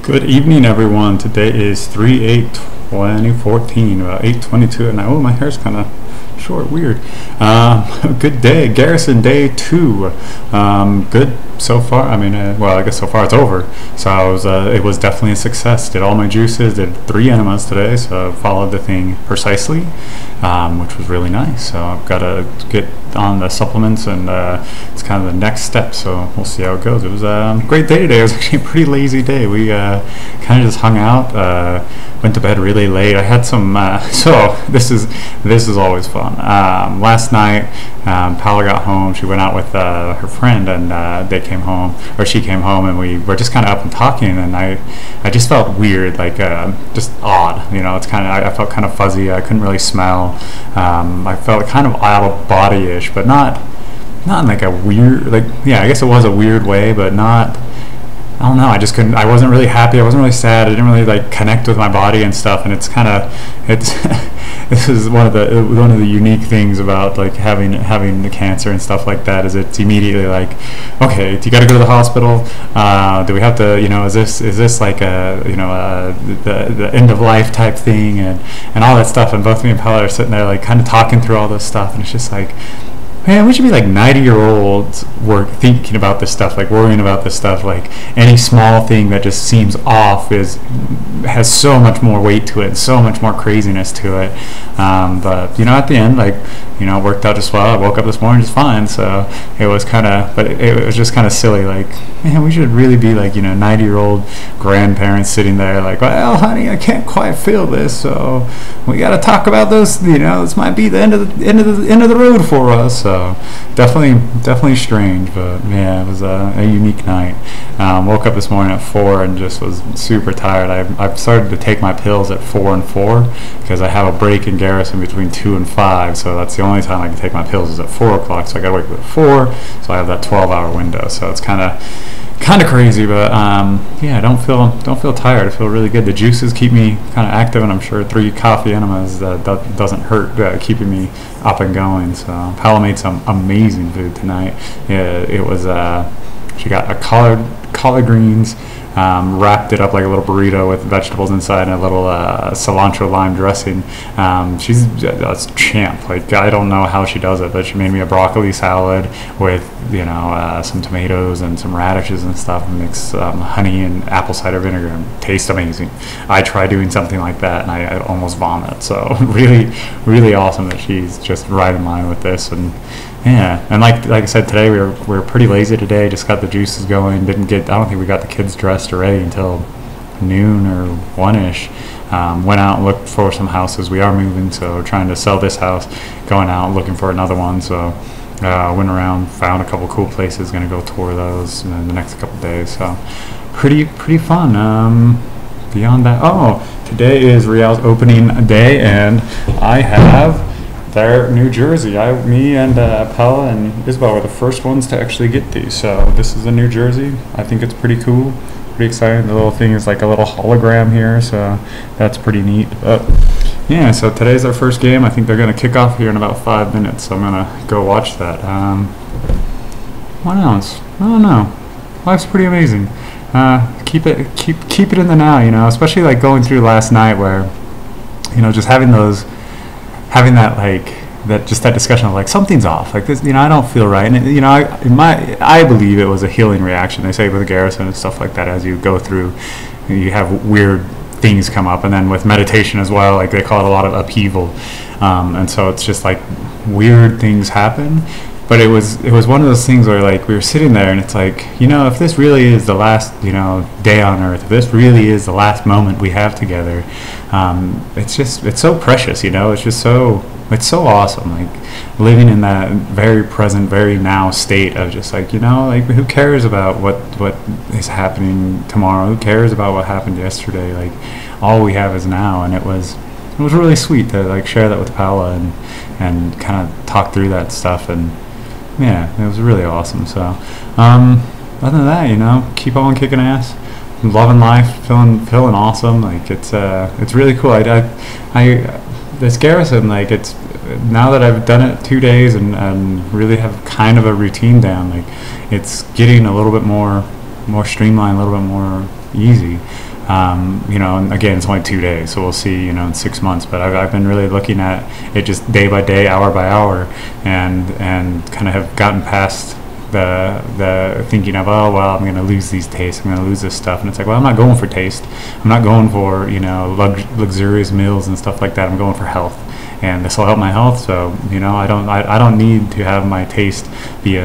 Good evening, everyone. Today is 3/8/2014, about 8:22, and my hair's kind of short, weird. Good day, Gerson, day 2. Good so far. I mean, well, I guess so far it's over. So it was definitely a success. Did all my juices, did 3 enemas today, so followed the thing precisely, which was really nice. So I've got to get on the supplements, and it's kind of the next step, so we'll see how it goes. It was a great day today. It was actually a pretty lazy day. We kind of just hung out, went to bed really late. I had some so this is always fun. Last night, Paula got home. She went out with her friend, and they came home, or she came home, and we were just kind of up and talking, and I just felt weird, like just odd, it's kind of, I felt kind of fuzzy. I couldn't really smell. I felt kind of out of body-ish, but not in like a weird, like, yeah, I guess it was a weird way, but not, I don't know, I just couldn't, I wasn't really happy, I wasn't really sad, I didn't really like connect with my body and stuff, and it's this is one of the unique things about like having the cancer and stuff like that, is it's immediately like, okay, do you got to go to the hospital? Do we have to, is this like the end of life type thing, and all that stuff, and both me and Paula are sitting there like kind of talking through all this stuff, and it's just like, man, we should be like 90-year-olds thinking about this stuff, like worrying about this stuff. Like any small thing that just seems off has so much more weight to it, and so much more craziness to it. But at the end, like, it worked out just well. I woke up this morning just fine. So it was kind of, but it was just kind of silly. Like, man, we should really be like 90-year-old grandparents sitting there, like, well, honey, I can't quite feel this, so we got to talk about this. This might be the end of the road for us. So definitely strange, but yeah, it was a unique night. Woke up this morning at 4 and just was super tired. I've started to take my pills at 4 and 4 because I have a break in Gerson between 2 and 5, so that's the only time I can take my pills is at 4 o'clock, so I gotta wake up at 4, so I have that 12-hour window, so it's kind of crazy, but yeah, I don't feel tired. I feel really good. The juices keep me kind of active, and I'm sure 3 coffee enemas doesn't hurt, keeping me up and going. So Paula made some amazing food tonight. Yeah, it was she got a collard greens, wrapped it up like a little burrito with vegetables inside and a little cilantro lime dressing. She's a champ. Like, I don't know how she does it, but she made me a broccoli salad with some tomatoes and some radishes and stuff, and mix honey and apple cider vinegar, and tastes amazing. I try doing something like that and I almost vomit. So really, really awesome that she's just right in line with this. And yeah, and like I said, today we were pretty lazy today. Just got the juices going. I don't think we got the kids dressed or ready until noon or 1-ish. Went out and looked for some houses. We are moving, so we're trying to sell this house. Going out looking for another one. So went around, found a couple cool places. Going to go tour those in the next couple days. So pretty fun. Beyond that, today is Real's opening day, and I have their New Jersey. Me and Paula and Isabel were the first ones to actually get these. So this is a New Jersey. I think it's pretty cool, pretty exciting. The little thing is like a little hologram here, so that's pretty neat. But yeah, so today's our first game. I think they're gonna kick off here in about 5 minutes, so I'm gonna go watch that. What else? I don't know. Life's pretty amazing. Keep it in the now, especially like going through last night where, just having that like that discussion of like something's off, like this, I don't feel right, and I believe it was a healing reaction. They say with Gerson and stuff like that, as you go through, you have weird things come up, and then with meditation as well, like they call it a lot of upheaval, and so it's just like weird things happen. But it was one of those things where like we were sitting there, and it's like, if this really is the last day on earth, if this really is the last moment we have together, it's so precious, it's so awesome, like living in that very present, very now state of just like, like who cares about what is happening tomorrow? Who cares about what happened yesterday? Like all we have is now. And it was really sweet to like share that with Paula and kind of talk through that stuff. And yeah, it was really awesome. So other than that, keep on kicking ass, loving life, feeling awesome. Like it's really cool. This Gerson, like, it's now that I've done it 2 days and really have kind of a routine down, like it's getting a little bit more streamlined, a little bit more easy. You know, and again, it's only 2 days, so we'll see, you know, in 6 months. But I've been really looking at it just day by day, hour by hour, and kind of have gotten past the thinking of, oh well, I'm going to lose these tastes, I'm going to lose this stuff, and it's like, well, I'm not going for taste, I'm not going for, you know, luxurious meals and stuff like that. I'm going for health, and this will help my health. So, you know, I don't need to have my taste be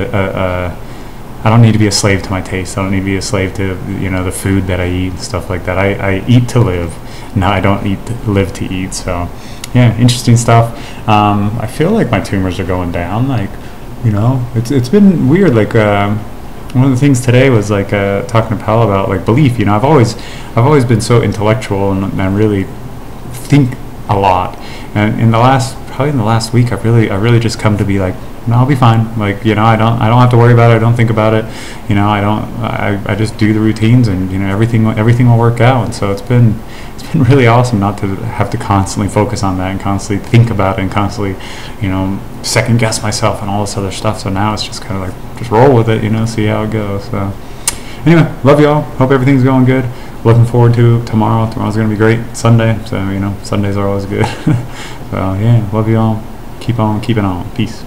I don't need to be a slave to my taste. I don't need to be a slave to, you know, the food that I eat and stuff like that. I eat to live. No, I don't live to eat. So, yeah, interesting stuff. I feel like my tumors are going down. Like, you know, it's been weird. Like, one of the things today was like talking to Pal about like belief. You know, I've always been so intellectual, and I really think a lot. And in the last week, I've really just come to be like, no, I'll be fine. Like, you know, I don't have to worry about it. I don't think about it. You know, I just do the routines, and, you know, everything will work out. And so it's been really awesome not to have to constantly focus on that and constantly think about it and constantly, you know, second guess myself and all this other stuff. So now it's just kind of like, just roll with it, you know, see how it goes. So anyway, love y'all. Hope everything's going good. Looking forward to tomorrow. Tomorrow's going to be great. Sunday. So, you know, Sundays are always good. So yeah, love y'all. Keep on keeping on. Peace.